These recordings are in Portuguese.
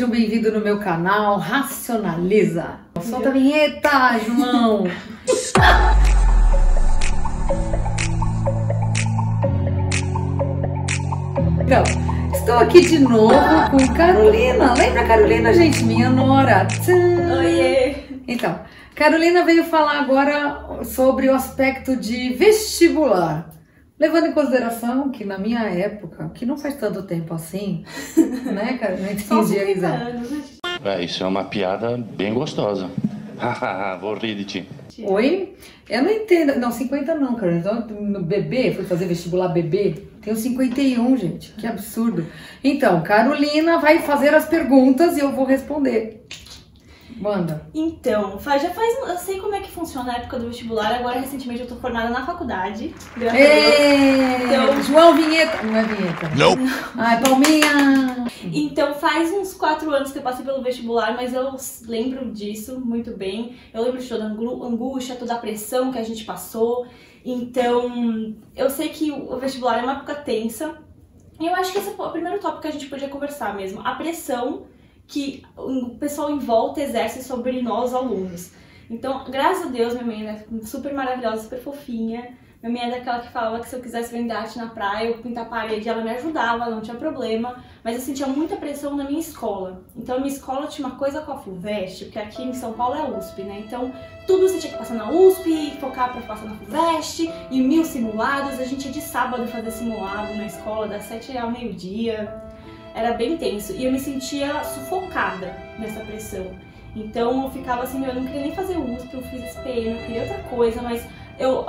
sejam bem-vindos no meu canal Racionaliza. Solta a vinheta, João! Então, estou aqui de novo com Carolina. Lembra a Carolina, gente? Minha nora. Tchan. Oiê! Então, Carolina veio falar agora sobre o aspecto de vestibular. Levando em consideração que na minha época, que não faz tanto tempo assim, né, Carolina? Entendi a risada. Isso é uma piada bem gostosa. Vou rir de ti. Oi? Eu não entendo. Não, 50 não, Carolina. Então, no bebê, fui fazer vestibular bebê. Tenho 51, gente. Que absurdo. Então, Carolina vai fazer as perguntas e eu vou responder. Manda. Então, eu sei como é que funciona a época do vestibular. Agora, recentemente, eu tô formada na faculdade. Graças a Deus. Então, João, vinheta. Não é vinheta. Não. Ai, palminha. Então, faz uns 4 anos que eu passei pelo vestibular, mas eu lembro disso muito bem. Eu lembro de toda a angústia, toda a pressão que a gente passou. Então, eu sei que o vestibular é uma época tensa. E eu acho que esse é o primeiro tópico que a gente podia conversar mesmo. A pressão que o pessoal em volta exerce sobre nós, alunos. Então, graças a Deus, minha mãe é super maravilhosa, super fofinha. Minha mãe é daquela que falava que se eu quisesse vender arte na praia, eu pintar a parede, ela me ajudava, não tinha problema. Mas eu sentia muita pressão na minha escola. Então, a minha escola tinha uma coisa com a FUVEST, porque aqui em São Paulo é USP, né? Então, tudo você tinha que passar na USP, focar pra passar na FUVEST, e 1000 simulados. A gente ia de sábado fazer simulado na escola, das 7 ao meio-dia. Era bem tenso e eu me sentia sufocada nessa pressão. Então eu ficava assim, eu não queria nem fazer USP, eu fiz SPM, eu queria outra coisa, mas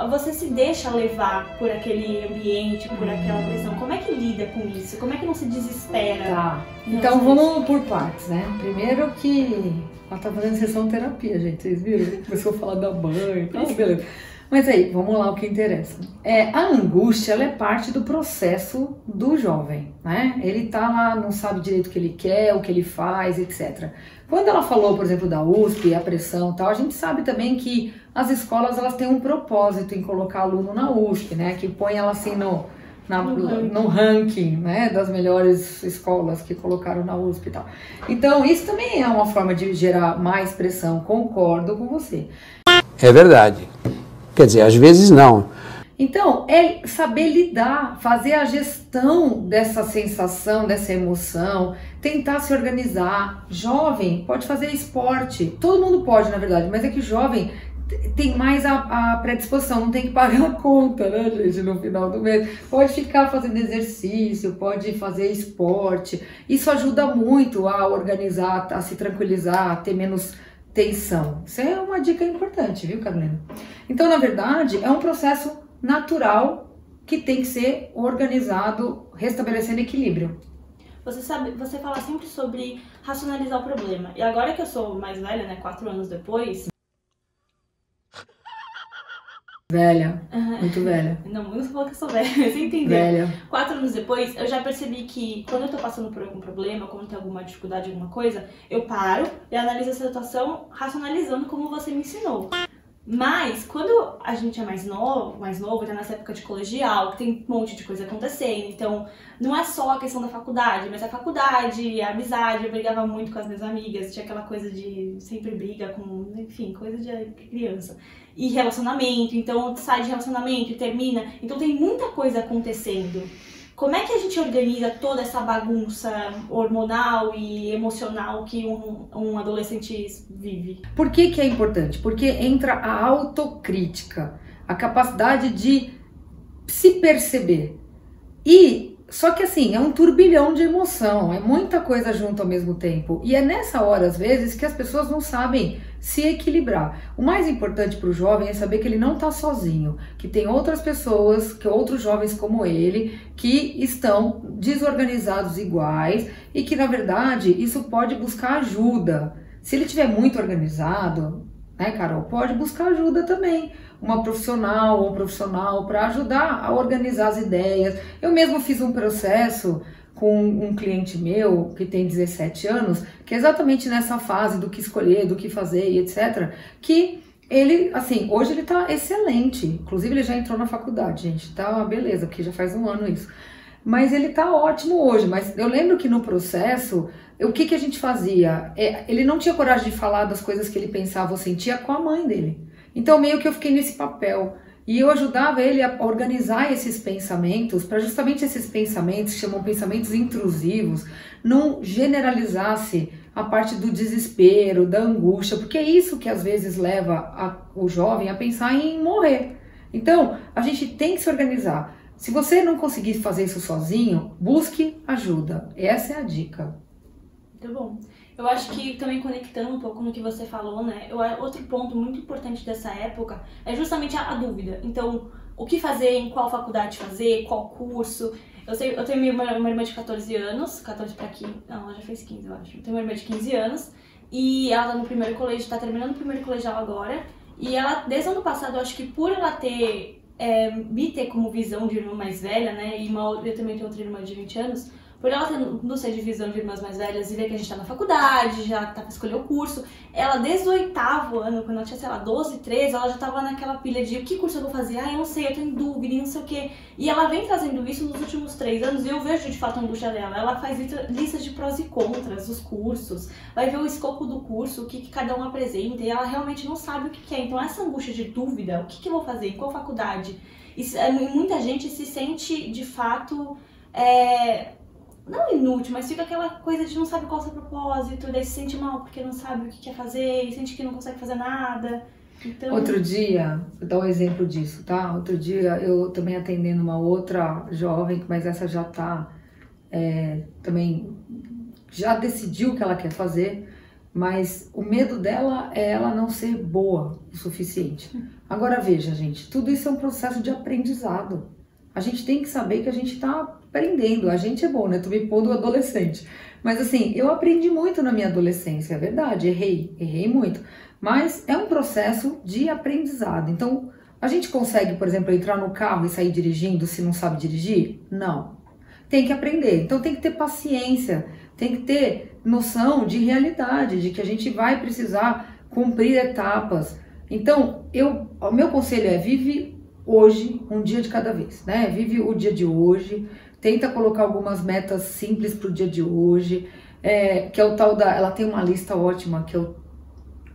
você se deixa levar por aquele ambiente, por aquela pressão. Como é que lida com isso? Como é que não se desespera? Tá. Então vamos por partes, né? Primeiro que ela tá fazendo sessão terapia, gente, vocês viram? Começou a falar da mãe, tá, beleza. Mas aí, vamos lá o que interessa. A angústia, ela é parte do processo do jovem, né? Ele tá lá, não sabe direito o que ele quer, o que ele faz, etc. Quando ela falou, por exemplo, da USP, a pressão e tal, a gente sabe também que as escolas, elas têm um propósito em colocar aluno na USP, né? Que põe ela assim no ranking, né? Das melhores escolas que colocaram na USP e tal. Então, isso também é uma forma de gerar mais pressão, concordo com você. É verdade. Quer dizer, às vezes não. Então, é saber lidar, fazer a gestão dessa sensação, dessa emoção, tentar se organizar. Jovem pode fazer esporte, todo mundo pode, na verdade, mas é que jovem tem mais a predisposição, não tem que pagar a conta, né, gente, no final do mês. Pode ficar fazendo exercício, pode fazer esporte. Isso ajuda muito a organizar, a se tranquilizar, a ter menos tensão. Isso é uma dica importante, viu, Carolina? Então, na verdade, é um processo natural que tem que ser organizado, restabelecendo equilíbrio. Você fala sempre sobre racionalizar o problema. E agora que eu sou mais velha, né, 4 anos depois... Velha, muito velha. Não falou que eu sou velha, você entendeu? Velha. 4 anos depois, eu já percebi que quando eu tô passando por algum problema, quando tem alguma dificuldade, alguma coisa, eu paro e analiso a situação racionalizando como você me ensinou. Mas, quando a gente é mais novo, tá nessa época de colegial, que tem um monte de coisa acontecendo, então não é só a questão da faculdade, mas a faculdade, a amizade, eu brigava muito com as minhas amigas, tinha aquela coisa de sempre briga com, enfim, coisa de criança. E relacionamento, então sai de relacionamento e termina, então tem muita coisa acontecendo. Como é que a gente organiza toda essa bagunça hormonal e emocional que um adolescente vive? Por que é importante? Porque entra a autocrítica, a capacidade de se perceber. Só que assim, é um turbilhão de emoção, é muita coisa junto ao mesmo tempo. E é nessa hora, às vezes, que as pessoas não sabem se equilibrar. O mais importante para o jovem é saber que ele não está sozinho, que tem outras pessoas, que outros jovens como ele, que estão desorganizados iguais e que, na verdade, isso pode buscar ajuda. Se ele estiver muito organizado, né, Carol, pode buscar ajuda também. Uma profissional ou um profissional para ajudar a organizar as ideias. Eu mesmo fiz um processo com um cliente meu que tem 17 anos, que é exatamente nessa fase do que escolher, do que fazer e etc, que ele, assim, hoje ele tá excelente, inclusive ele já entrou na faculdade, gente, tá uma beleza, porque já faz um ano isso. Mas ele tá ótimo hoje, mas eu lembro que no processo o que a gente fazia? Ele não tinha coragem de falar das coisas que ele pensava ou sentia com a mãe dele. Então meio que eu fiquei nesse papel. E eu ajudava ele a organizar esses pensamentos, para justamente esses pensamentos, que chamam pensamentos intrusivos, não generalizasse a parte do desespero, da angústia, porque é isso que às vezes leva o jovem a pensar em morrer. Então, a gente tem que se organizar. Se você não conseguir fazer isso sozinho, busque ajuda. Essa é a dica. Muito bom. Eu acho que também conectando um pouco no que você falou, né? Outro ponto muito importante dessa época é justamente a dúvida. Então, o que fazer, em qual faculdade fazer, qual curso. Eu tenho uma irmã de 14 anos, 14 para 15, não, ela já fez 15, eu acho. Eu tenho uma irmã de 15 anos e ela tá no primeiro colégio, tá terminando o primeiro colegial agora. E ela, desde o ano passado, eu acho que por ela me ter como visão de irmã mais velha, né? E eu também tenho outra irmã de 20 anos. Por ela não ser de visão de irmãs mais velhas e ver que a gente tá na faculdade, já tá pra escolher o curso, ela desde o 8º ano, quando ela tinha, sei lá, 12, 13, ela já tava naquela pilha de que curso eu vou fazer? Ah, eu não sei, eu tô em dúvida e não sei o quê. E ela vem trazendo isso nos últimos 3 anos e eu vejo de fato a angústia dela. Ela faz listas de prós e contras dos cursos, vai ver o escopo do curso, o que cada um apresenta e ela realmente não sabe o que é. Então essa angústia de dúvida, o que eu vou fazer, em qual faculdade? Muita gente se sente de fato... não inútil, mas fica aquela coisa de não sabe qual é o seu propósito, daí se sente mal porque não sabe o que quer fazer e sente que não consegue fazer nada. Então... Outro dia, vou dar um exemplo disso, tá? Outro dia eu também atendendo uma outra jovem, mas essa já tá, também já decidiu o que ela quer fazer, mas o medo dela é ela não ser boa o suficiente. Agora veja, gente, tudo isso é um processo de aprendizado. A gente tem que saber que a gente tá aprendendo. A gente é bom, né? Tô me pondo adolescente. Mas assim, eu aprendi muito na minha adolescência, é verdade, errei muito. Mas é um processo de aprendizado. Então, a gente consegue, por exemplo, entrar no carro e sair dirigindo se não sabe dirigir? Não. Tem que aprender. Então tem que ter paciência, tem que ter noção de realidade, de que a gente vai precisar cumprir etapas. Então, o meu conselho é vive hoje, um dia de cada vez, né? Vive o dia de hoje, tenta colocar algumas metas simples para o dia de hoje, que é o tal da... Ela tem uma lista ótima, que é o...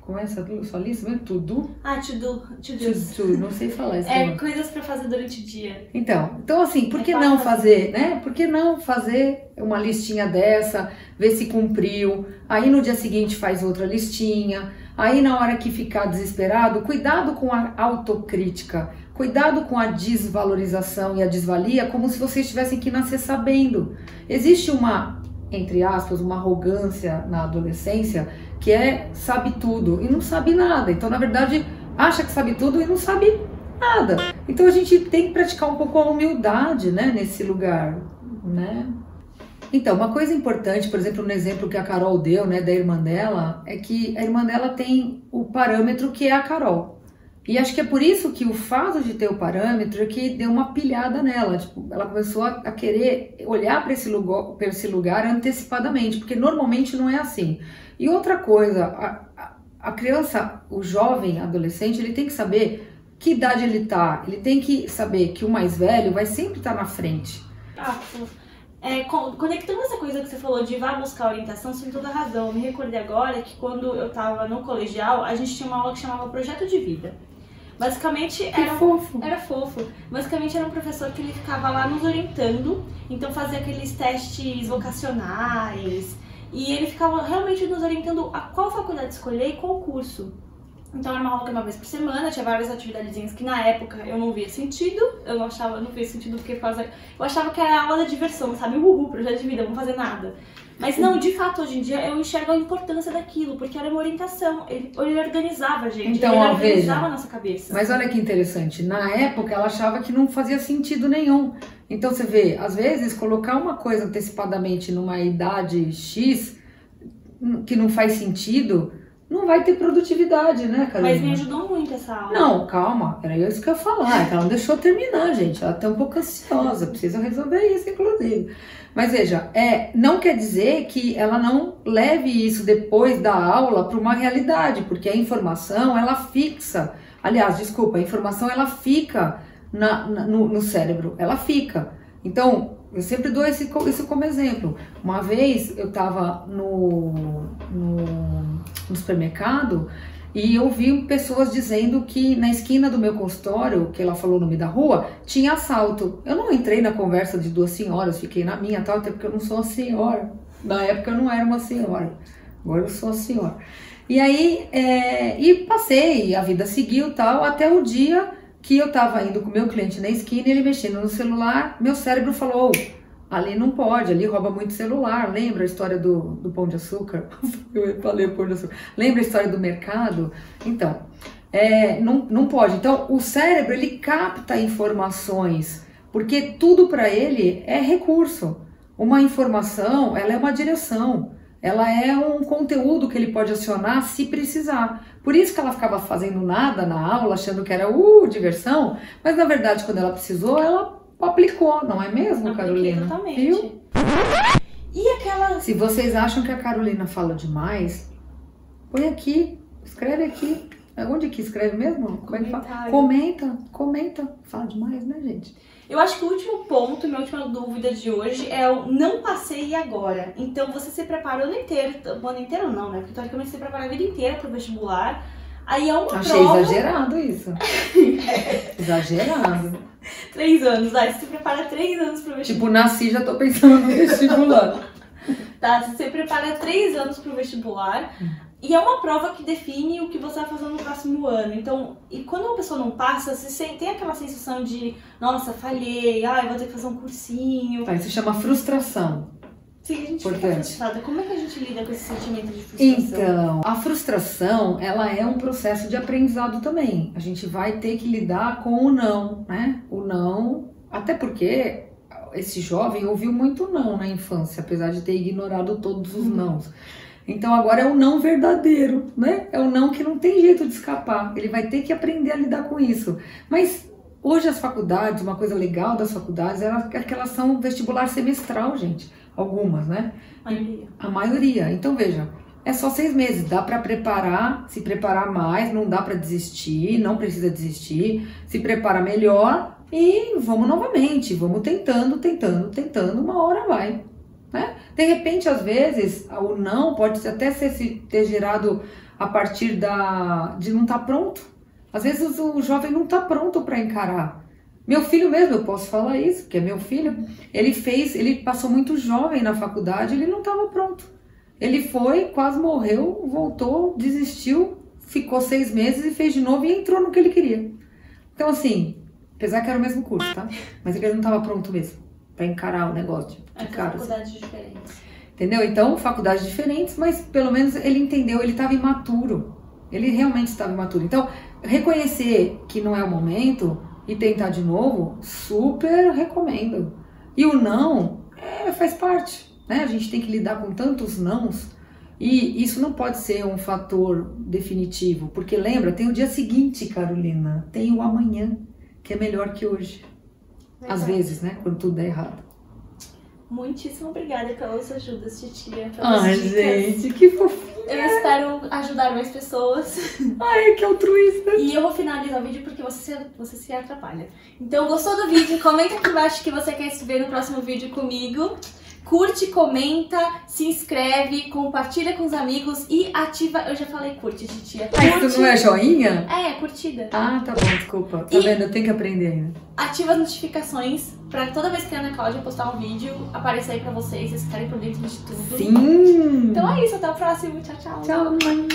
Como é essa sua lista mesmo? To-do? To-do, não sei falar isso. Coisas para fazer durante o dia. Então assim, por que não fazer, né? Por que não fazer uma listinha dessa, ver se cumpriu, aí no dia seguinte faz outra listinha, aí na hora que ficar desesperado, cuidado com a autocrítica, cuidado com a desvalorização e a desvalia, como se vocês tivessem que nascer sabendo. Existe uma, entre aspas, uma arrogância na adolescência que sabe tudo e não sabe nada. Então, na verdade, acha que sabe tudo e não sabe nada. Então, a gente tem que praticar um pouco a humildade, né, nesse lugar, né? Então, uma coisa importante, por exemplo, no exemplo que a Carol deu, né, da irmã dela, é que a irmã dela tem o parâmetro que é a Carol. E acho que é por isso que o fato de ter o parâmetro é que deu uma pilhada nela. Tipo, ela começou a querer olhar para esse lugar antecipadamente, porque normalmente não é assim. E outra coisa, a criança, o jovem, adolescente, ele tem que saber que idade ele tá. Ele tem que saber que o mais velho vai sempre estar na frente. Conectando essa coisa que você falou de vá buscar orientação, você tem toda a razão. Eu me recordei agora que quando eu estava no colegial, a gente tinha uma aula que chamava Projeto de Vida. Basicamente era fofo. Basicamente era um professor que ele ficava lá nos orientando, então fazia aqueles testes vocacionais e ele ficava realmente nos orientando a qual faculdade escolher e qual curso. Então era uma aula que uma vez por semana, tinha várias atividadezinhas que na época eu não via sentido, eu não via sentido porque eu achava que era aula da diversão, sabe? Projeto de vida, não fazer nada. Mas não, de fato, hoje em dia eu enxergo a importância daquilo, porque era uma orientação, ele organizava a gente, então, ele organizava a nossa cabeça. Mas olha que interessante, na época ela achava que não fazia sentido nenhum. Então você vê, às vezes colocar uma coisa antecipadamente numa idade X, que não faz sentido, não vai ter produtividade, né, Carolina? Mas me ajudou muito essa aula. Não, calma, era isso que eu ia falar, que ela não deixou eu terminar, gente. Ela tá um pouco ansiosa, precisa resolver isso, inclusive. Mas veja, não quer dizer que ela não leve isso depois da aula para uma realidade, porque a informação, ela fixa. Aliás, desculpa, a informação, ela fica no cérebro, ela fica. Então, Eu sempre dou isso como exemplo. Uma vez eu estava no supermercado e eu vi pessoas dizendo que na esquina do meu consultório, que ela falou o nome da rua, tinha assalto. Eu não entrei na conversa de duas senhoras, fiquei na minha, tal, até porque eu não sou uma senhora. Na época eu não era uma senhora, agora eu sou a senhora. E aí, e passei, a vida seguiu tal, até o dia que eu tava indo com o meu cliente na esquina e ele mexendo no celular, meu cérebro falou, ali não pode, ali rouba muito celular. Lembra a história do Pão de Açúcar? Eu falei Pão de Açúcar. Lembra a história do mercado? Então, não pode. Então, o cérebro, ele capta informações, porque tudo para ele é recurso. Uma informação, ela é uma direção. Ela é um conteúdo que ele pode acionar se precisar. Por isso que ela ficava fazendo nada na aula, achando que era diversão, mas na verdade, quando ela precisou, ela aplicou, não é mesmo, Carolina? Totalmente. Viu? E aquela... Se vocês acham que a Carolina fala demais, põe aqui, escreve aqui. Onde que escreve mesmo? Como é que fala? Comenta. Fala demais, né, gente? Eu acho que o último ponto, minha última dúvida de hoje é o não passei e agora. Então você se preparou o ano inteiro não, né? Porque teoricamente você se preparou a vida inteira pro vestibular. Aí é uma Achei prova... exagerado isso. Exagerado. 3 anos, aí você se prepara 3 anos pro vestibular. Tipo, nasci e já tô pensando no vestibular. Tá, você se prepara 3 anos pro vestibular. E é uma prova que define o que você vai fazer no próximo ano. Então, e quando uma pessoa não passa, você tem aquela sensação de, nossa, falhei, eu vou ter que fazer um cursinho. Tá, isso chama frustração. Sim, a gente fica frustrada. Como é que a gente lida com esse sentimento de frustração? Então, a frustração, ela é um processo de aprendizado também. A gente vai ter que lidar com o não, né? O não, até porque esse jovem ouviu muito não na infância, apesar de ter ignorado todos os nãos. Então agora é o não verdadeiro, né? É o não que não tem jeito de escapar. Ele vai ter que aprender a lidar com isso. Mas hoje as faculdades, uma coisa legal das faculdades é que elas são vestibular semestral, gente. Algumas, né? A maioria. Então veja, é só 6 meses. Dá para preparar, se preparar mais, não dá para desistir, não precisa desistir. Se prepara melhor e vamos novamente. Vamos tentando, uma hora vai. Né? De repente, às vezes, o não pode até ter gerado a partir de não estar pronto. Às vezes o jovem não está pronto para encarar. Meu filho mesmo, eu posso falar isso, porque é meu filho, ele passou muito jovem na faculdade, ele não estava pronto. Ele foi, quase morreu, voltou, desistiu, ficou 6 meses e fez de novo e entrou no que ele queria. Então assim, apesar que era o mesmo curso, tá? Mas ele não estava pronto mesmo para encarar o negócio de cara. Faculdades diferentes. Entendeu? Então, faculdades diferentes, mas pelo menos ele entendeu, ele estava imaturo. Ele realmente estava imaturo. Então, reconhecer que não é o momento e tentar de novo, super recomendo. E o não faz parte, né? A gente tem que lidar com tantos nãos e isso não pode ser um fator definitivo, porque lembra, tem o dia seguinte, Carolina, tem o amanhã, que é melhor que hoje. Às vezes, né? Quando tudo dá errado. Muitíssimo obrigada pelas ajudas, titia. Ai, gente, que fofinha. Eu espero ajudar mais pessoas. Ai, que altruísta. E eu vou finalizar o vídeo porque você se atrapalha. Então, gostou do vídeo? Comenta aqui embaixo que você quer se ver no próximo vídeo comigo. Curte, comenta, se inscreve, compartilha com os amigos e ativa... Eu já falei curte, titia. Ah, isso não é joinha? É, curtida. Ah, tá bom, desculpa. Tá vendo? Eu tenho que aprender ainda. Ativa as notificações pra toda vez que a Ana Cláudia postar um vídeo, aparecer aí pra vocês ficarem por dentro de tudo. Sim! Então é isso, até o próximo. Tchau, tchau. Tchau, mãe.